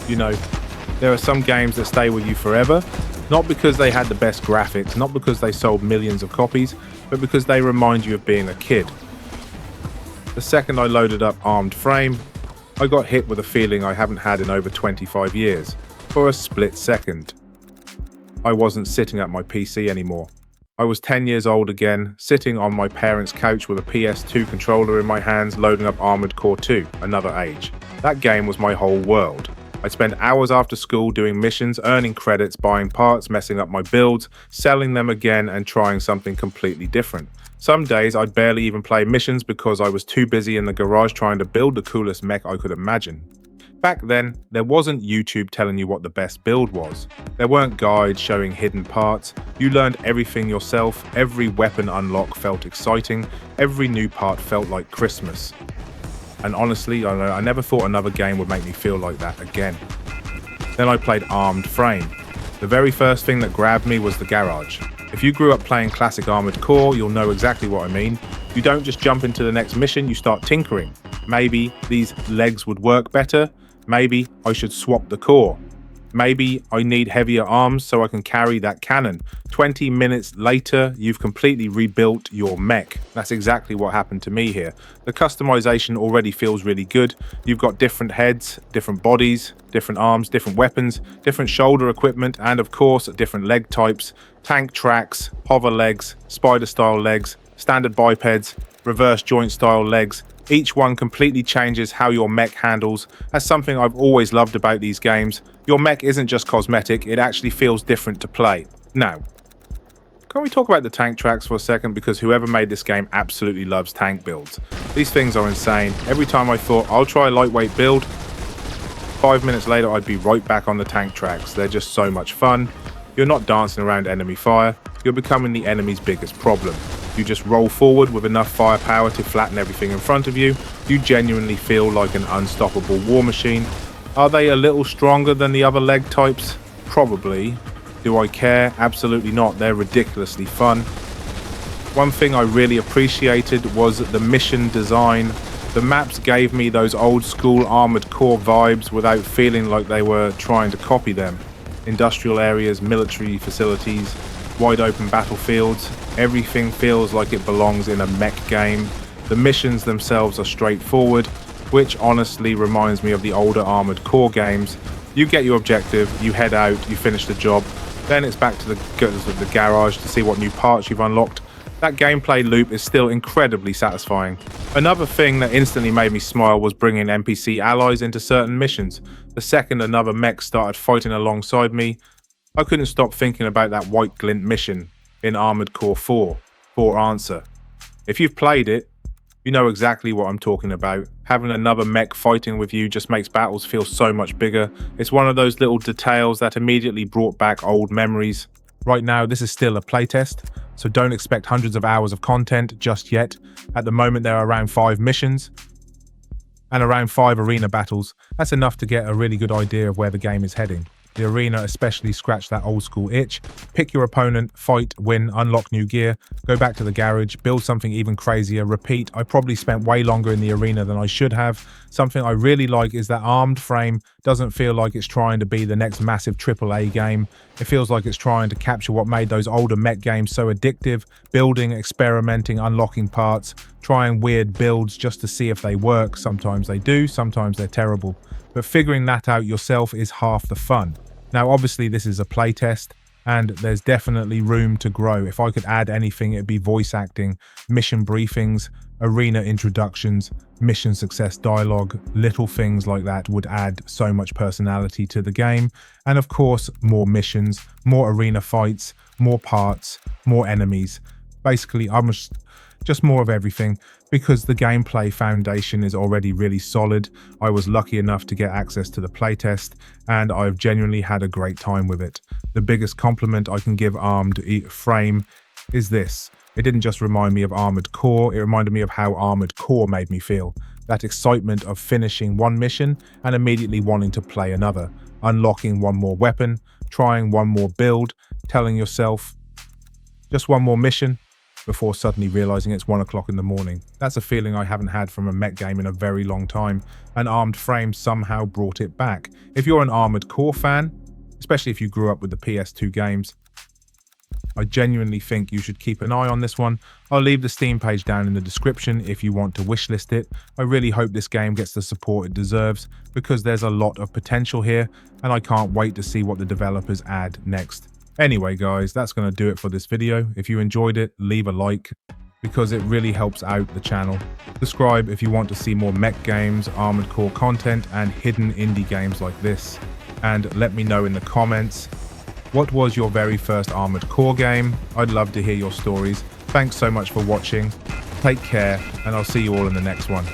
You know, there are some games that stay with you forever, not because they had the best graphics, not because they sold millions of copies, but because they remind you of being a kid. The second I loaded up Armed Frame, I got hit with a feeling I haven't had in over 25 years, for a split second. I wasn't sitting at my PC anymore. I was 10 years old again, sitting on my parents' couch with a PS2 controller in my hands, loading up Armored Core 2, another age. That game was my whole world. I'd spend hours after school doing missions, earning credits, buying parts, messing up my builds, selling them again, and trying something completely different. Some days I'd barely even play missions because I was too busy in the garage trying to build the coolest mech I could imagine. Back then, there wasn't YouTube telling you what the best build was. There weren't guides showing hidden parts. You learned everything yourself. Every weapon unlock felt exciting. Every new part felt like Christmas. And honestly, I never thought another game would make me feel like that again. Then I played Armed Frame. The very first thing that grabbed me was the garage. If you grew up playing classic Armored Core, you'll know exactly what I mean. You don't just jump into the next mission, you start tinkering. Maybe these legs would work better. Maybe I should swap the core. Maybe I need heavier arms so I can carry that cannon. 20 minutes later, you've completely rebuilt your mech. That's exactly what happened to me here. The customization already feels really good. You've got different heads, different bodies, different arms, different weapons, different shoulder equipment, and of course, different leg types, tank tracks, hover legs, spider-style legs, standard bipeds, reverse joint-style legs. Each one completely changes how your mech handles. That's something I've always loved about these games. Your mech isn't just cosmetic, it actually feels different to play. Now, can we talk about the tank tracks for a second, because whoever made this game absolutely loves tank builds. These things are insane. Every time I thought I'll try a lightweight build, 5 minutes later I'd be right back on the tank tracks. They're just so much fun. You're not dancing around enemy fire, you're becoming the enemy's biggest problem. You just roll forward with enough firepower to flatten everything in front of you. You genuinely feel like an unstoppable war machine. Are they a little stronger than the other leg types? Probably. Do I care? Absolutely not. They're ridiculously fun. One thing I really appreciated was the mission design. The maps gave me those old school Armored Core vibes without feeling like they were trying to copy them. Industrial areas, military facilities, wide open battlefields. Everything feels like it belongs in a mech game. The missions themselves are straightforward, which honestly reminds me of the older Armored Core games. You get your objective, you head out, you finish the job, then it's back to the garage to see what new parts you've unlocked. That gameplay loop is still incredibly satisfying. Another thing that instantly made me smile was bringing NPC allies into certain missions. The second another mech started fighting alongside me, I couldn't stop thinking about that White Glint mission in Armored Core 4 for answer. If you've played it, you know exactly what I'm talking about. Having another mech fighting with you just makes battles feel so much bigger. It's one of those little details that immediately brought back old memories. Right now, this is still a playtest, so don't expect hundreds of hours of content just yet. At the moment, there are around 5 missions and around 5 arena battles. That's enough to get a really good idea of where the game is heading. The arena especially scratched that old school itch. Pick your opponent, fight, win, unlock new gear, go back to the garage, build something even crazier, repeat. I probably spent way longer in the arena than I should have. Something I really like is that Armed Frame doesn't feel like it's trying to be the next massive AAA game. It feels like it's trying to capture what made those older mech games so addictive, building, experimenting, unlocking parts, trying weird builds just to see if they work. Sometimes they do, sometimes they're terrible. But figuring that out yourself is half the fun. Now, obviously, this is a playtest, and there's definitely room to grow. If I could add anything, it'd be voice acting, mission briefings, arena introductions, mission success dialogue. Little things like that would add so much personality to the game. And of course, more missions, more arena fights, more parts, more enemies. Basically, just more of everything, because the gameplay foundation is already really solid. I was lucky enough to get access to the playtest, and I've genuinely had a great time with it. The biggest compliment I can give Armed Frame is this. It didn't just remind me of Armored Core, it reminded me of how Armored Core made me feel. That excitement of finishing one mission and immediately wanting to play another, unlocking one more weapon, trying one more build, telling yourself, just one more mission, before suddenly realizing it's 1 o'clock in the morning. That's a feeling I haven't had from a mech game in a very long time, and Armored Frame somehow brought it back. If you're an Armored Core fan, especially if you grew up with the PS2 games, I genuinely think you should keep an eye on this one. I'll leave the Steam page down in the description if you want to wishlist it. I really hope this game gets the support it deserves because there's a lot of potential here and I can't wait to see what the developers add next. Anyway guys, that's going to do it for this video. If you enjoyed it, leave a like because it really helps out the channel. Subscribe if you want to see more mech games, Armored Core content and hidden indie games like this. And let me know in the comments, what was your very first Armored Core game? I'd love to hear your stories. Thanks so much for watching. Take care, and I'll see you all in the next one.